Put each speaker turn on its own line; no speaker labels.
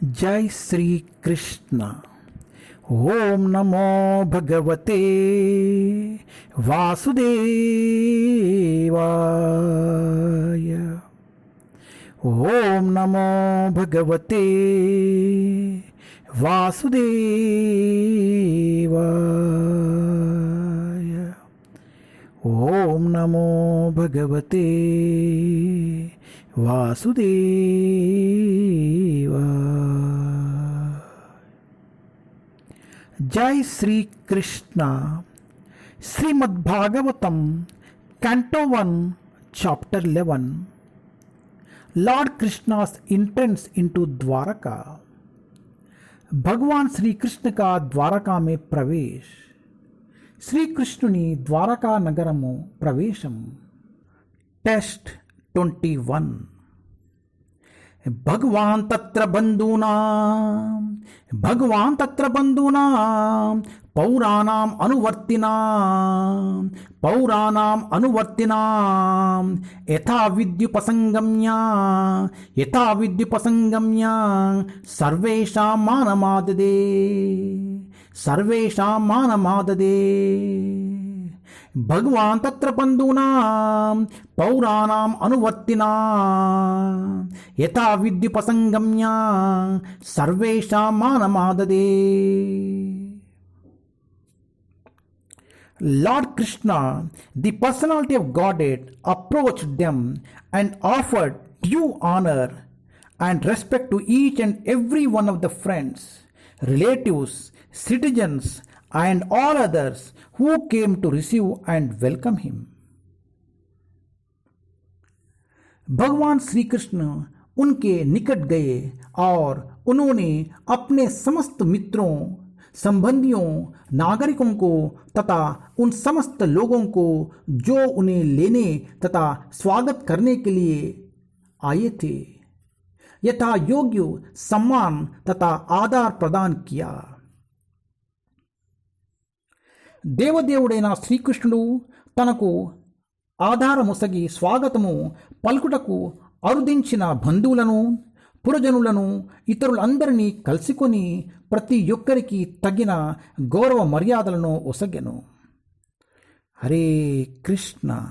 जय श्री कृष्ण। ओम नमो भगवते वासुदेवाय। ओम नमो भगवते वासुदेवाय। ओम नमो भगवते वासुदेवाय। जय Shri Krishna. Srimad Bhagavatam canto 1 chapter 11। Lord Krishna's entrance into Dwarka. भगवान श्री कृष्ण का द्वारका में प्रवेश। श्री कृष्णुनि द्वारका नगरमु प्रवेशम। टेस्ट 21। भगवान तत्र बंधूनां पौराणाम अनुवर्तिनां यथा विद्युपसंगम्य सर्वेषां मानमाददे। भगवान तत्र बंधूनां पौराणाम अनुवर्तिनां यथा विद्युपसंगम्य सर्वेषां मानमाददे। Lord Krishna, the personality of Godhead, approached them and offered due honor and respect to each and every one of the friends, relatives, citizens, and all others who came to receive and welcome him. भगवान श्री कृष्ण उनके निकट गए और उन्होंने अपने समस्त मित्रों, संबंधियों, नागरिकों को तथा उन समस्त लोगों को जो उन्हें लेने तथा स्वागत करने के लिए आए थे, यथा योग्य सम्मान तथा आदर प्रदान किया। దేవదేవుడైన శ్రీకృష్ణుడు తనకు ఆధారముసగి స్వాగతము పలుకుటకు అరుదించిన బంధువులను, పురజనులను, ఇతరులందరినీ కలుసుకొని ప్రతి ఒక్కరికి తగిన గౌరవ మర్యాదలను ఒసగెను. హరే కృష్ణ.